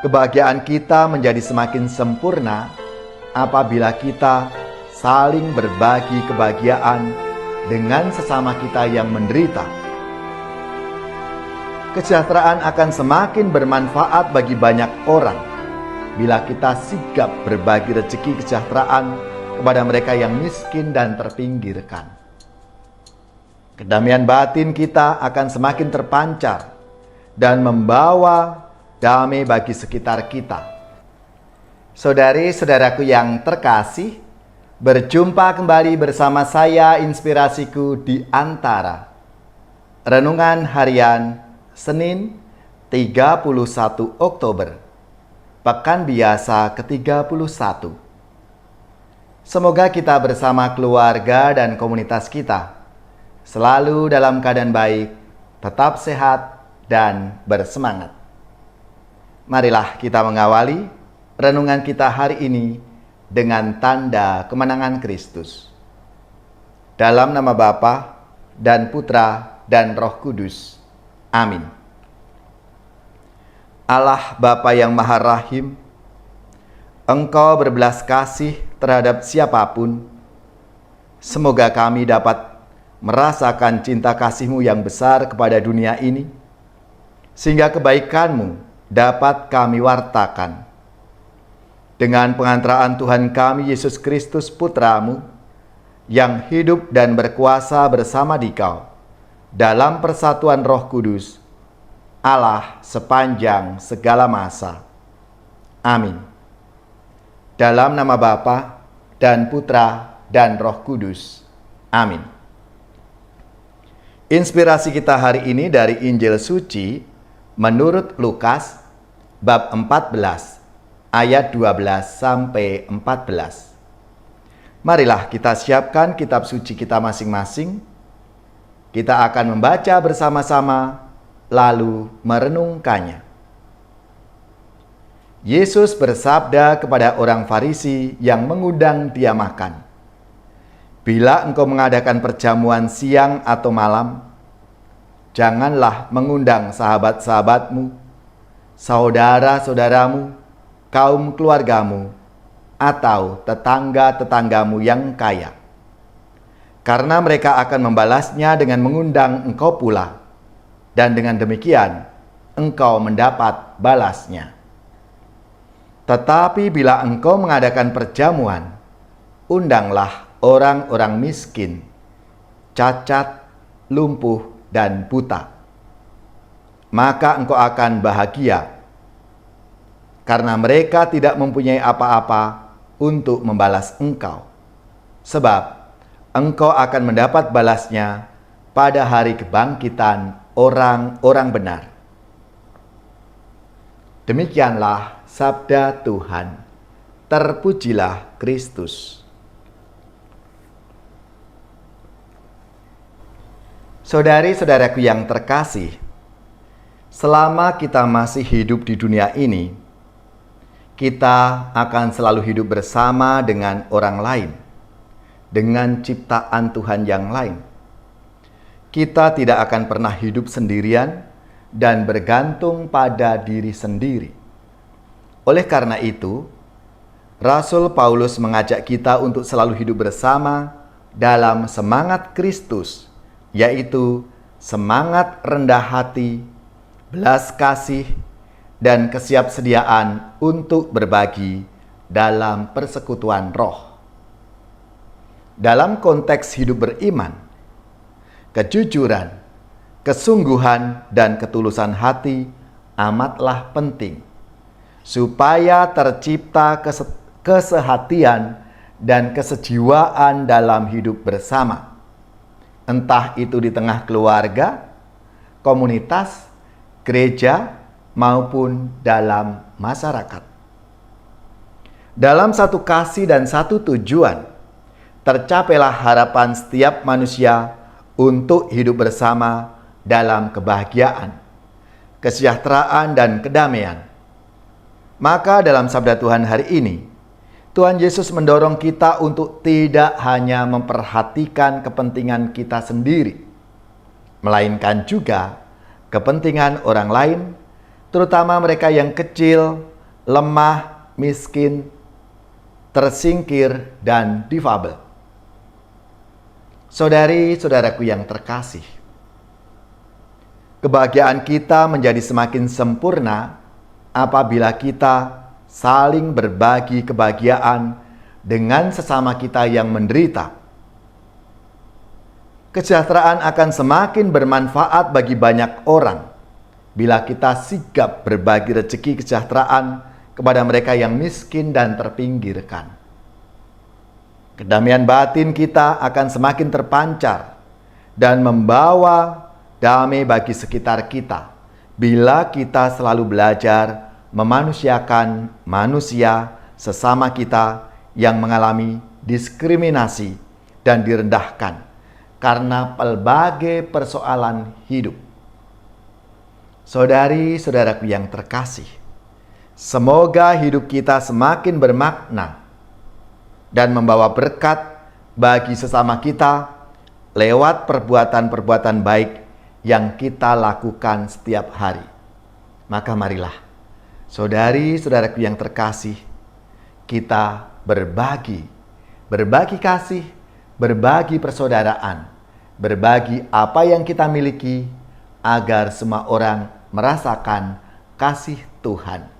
Kebahagiaan kita menjadi semakin sempurna apabila kita saling berbagi kebahagiaan dengan sesama kita yang menderita. Kesejahteraan akan semakin bermanfaat bagi banyak orang bila kita sigap berbagi rezeki kesejahteraan kepada mereka yang miskin dan terpinggirkan. Kedamaian batin kita akan semakin terpancar dan membawa damai bagi sekitar kita. Saudari-saudaraku yang terkasih, berjumpa kembali bersama saya Inspirasiku di Antara. Renungan harian Senin 31 Oktober, Pekan Biasa ke-31. Semoga kita bersama keluarga dan komunitas kita selalu dalam keadaan baik, tetap sehat, dan bersemangat. Marilah kita mengawali renungan kita hari ini dengan tanda kemenangan Kristus. Dalam nama Bapa dan Putra dan Roh Kudus. Amin. Allah Bapa yang Maha Rahim, Engkau berbelas kasih terhadap siapapun. Semoga kami dapat merasakan cinta kasih-Mu yang besar kepada dunia ini, sehingga kebaikan-Mu dapat kami wartakan. Dengan pengantaraan Tuhan kami Yesus Kristus Putra-Mu, yang hidup dan berkuasa bersama Dikau, dalam persatuan Roh Kudus, Allah sepanjang segala masa. Amin. Dalam nama Bapa dan Putra dan Roh Kudus. Amin. Inspirasi kita hari ini dari Injil Suci menurut Lukas bab 14 ayat 12 sampai 14. Marilah kita siapkan kitab suci kita masing-masing. Kita akan membaca bersama-sama lalu merenungkannya. Yesus bersabda kepada orang Farisi yang mengundang dia makan, "Bila engkau mengadakan perjamuan siang atau malam, janganlah mengundang sahabat-sahabatmu, saudara-saudaramu, kaum keluargamu, atau tetangga-tetanggamu yang kaya. Karena mereka akan membalasnya dengan mengundang engkau pula, dan dengan demikian engkau mendapat balasnya. Tetapi bila engkau mengadakan perjamuan, undanglah orang-orang miskin, cacat, lumpuh, dan buta. Maka engkau akan bahagia, karena mereka tidak mempunyai apa-apa untuk membalas engkau. Sebab engkau akan mendapat balasnya pada hari kebangkitan orang-orang benar." Demikianlah sabda Tuhan. Terpujilah Kristus. Saudari-saudaraku yang terkasih, selama kita masih hidup di dunia ini, kita akan selalu hidup bersama dengan orang lain, dengan ciptaan Tuhan yang lain. Kita tidak akan pernah hidup sendirian dan bergantung pada diri sendiri. Oleh karena itu, Rasul Paulus mengajak kita untuk selalu hidup bersama dalam semangat Kristus, yaitu semangat rendah hati, belas kasih, dan kesiapsediaan untuk berbagi dalam persekutuan roh. Dalam konteks hidup beriman, kejujuran, kesungguhan, dan ketulusan hati amatlah penting, supaya tercipta kesehatian dan kesejiwaan dalam hidup bersama. Entah itu di tengah keluarga, komunitas, gereja, maupun dalam masyarakat. Dalam satu kasih dan satu tujuan, tercapailah harapan setiap manusia untuk hidup bersama dalam kebahagiaan, kesejahteraan, dan kedamaian. Maka dalam sabda Tuhan hari ini, Tuhan Yesus mendorong kita untuk tidak hanya memperhatikan kepentingan kita sendiri, melainkan juga kepentingan orang lain, terutama mereka yang kecil lemah, miskin, tersingkir, dan difabel. Saudari-saudaraku yang terkasih, kebahagiaan kita menjadi semakin sempurna apabila kita saling berbagi kebahagiaan dengan sesama kita yang menderita. Kesejahteraan akan semakin bermanfaat bagi banyak orang bila kita sigap berbagi rezeki kesejahteraan kepada mereka yang miskin dan terpinggirkan. Kedamaian batin kita akan semakin terpancar dan membawa damai bagi sekitar kita bila kita selalu belajar memanusiakan manusia sesama kita yang mengalami diskriminasi dan direndahkan karena berbagai persoalan hidup. Saudari-saudaraku yang terkasih, semoga hidup kita semakin bermakna dan membawa berkat bagi sesama kita lewat perbuatan-perbuatan baik yang kita lakukan setiap hari. Maka marilah, saudari-saudaraku yang terkasih, kita berbagi kasih, berbagi persaudaraan, berbagi apa yang kita miliki agar semua orang merasakan kasih Tuhan.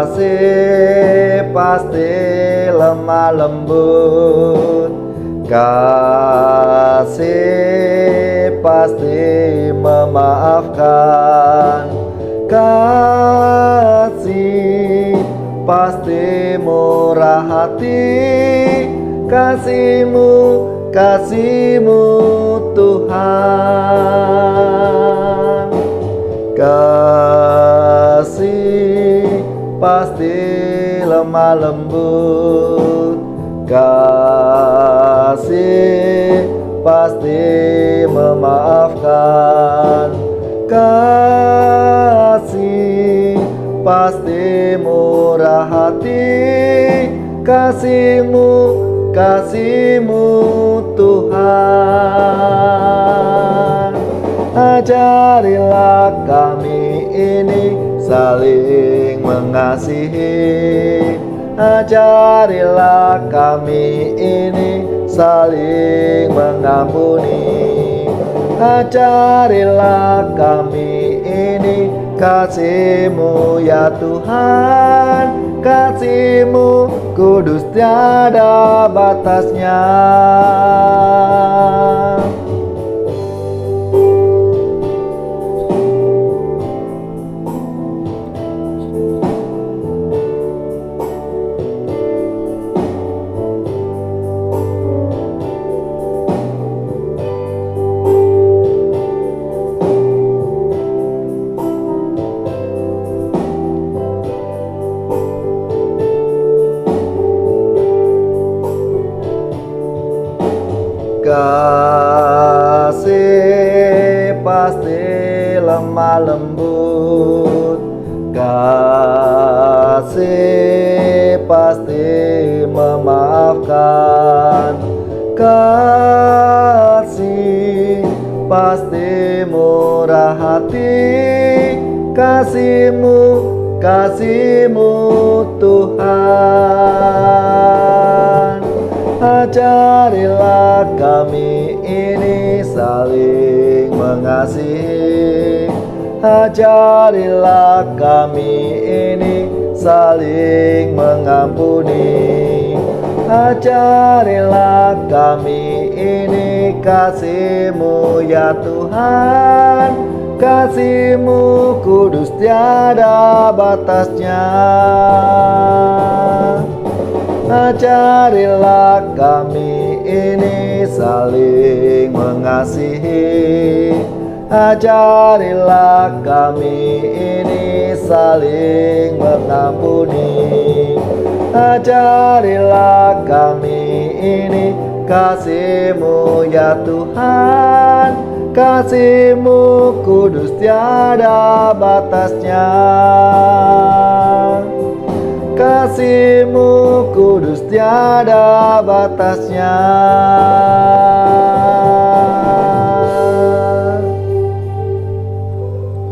Kasih pasti lemah lembut, kasih pasti memaafkan, kasih pasti murah hati, kasih-Mu Tuhan. Kasih pasti lemah lembut, kasih pasti memaafkan, kasih pasti murah hati, kasih-Mu Tuhan. Ajarilah kami ini saling mengasihi, ajarilah kami ini saling mengampuni, ajarilah kami ini kasih-Mu ya Tuhan, kasih-Mu kudus tiada batasnya. Kasih pasti lemah lembut, kasih pasti memaafkan, kasih pasti murah hati, kasih-Mu Tuhan. Ajarilah kami ini saling mengasihi, ajarilah kami ini saling mengampuni, ajarilah kami ini kasih-Mu ya Tuhan, kasih-Mu kudus tiada batasnya. Ajarilah kami ini saling mengasihi, Ajarilah kami ini saling mengampuni. Ajarilah kami ini kasih-Mu ya Tuhan. Kasih-Mu kudus tiada batasnya. Kasih-Mu kudus tiada batasnya.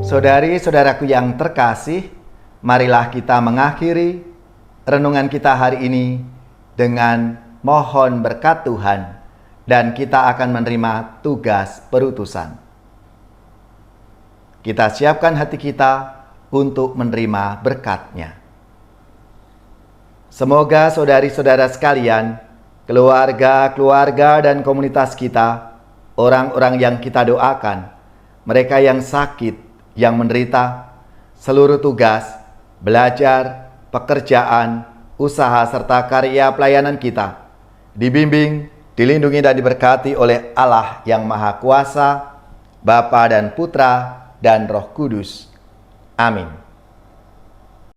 Saudari-saudaraku yang terkasih, marilah kita mengakhiri renungan kita hari ini dengan mohon berkat Tuhan. Dan kita akan menerima tugas perutusan. Kita siapkan hati kita untuk menerima berkat-Nya. Semoga saudari-saudara sekalian, keluarga-keluarga dan komunitas kita, orang-orang yang kita doakan, mereka yang sakit, yang menderita, seluruh tugas, belajar, pekerjaan, usaha serta karya pelayanan kita, dibimbing, dilindungi dan diberkati oleh Allah yang Maha Kuasa, Bapa dan Putra dan Roh Kudus. Amin.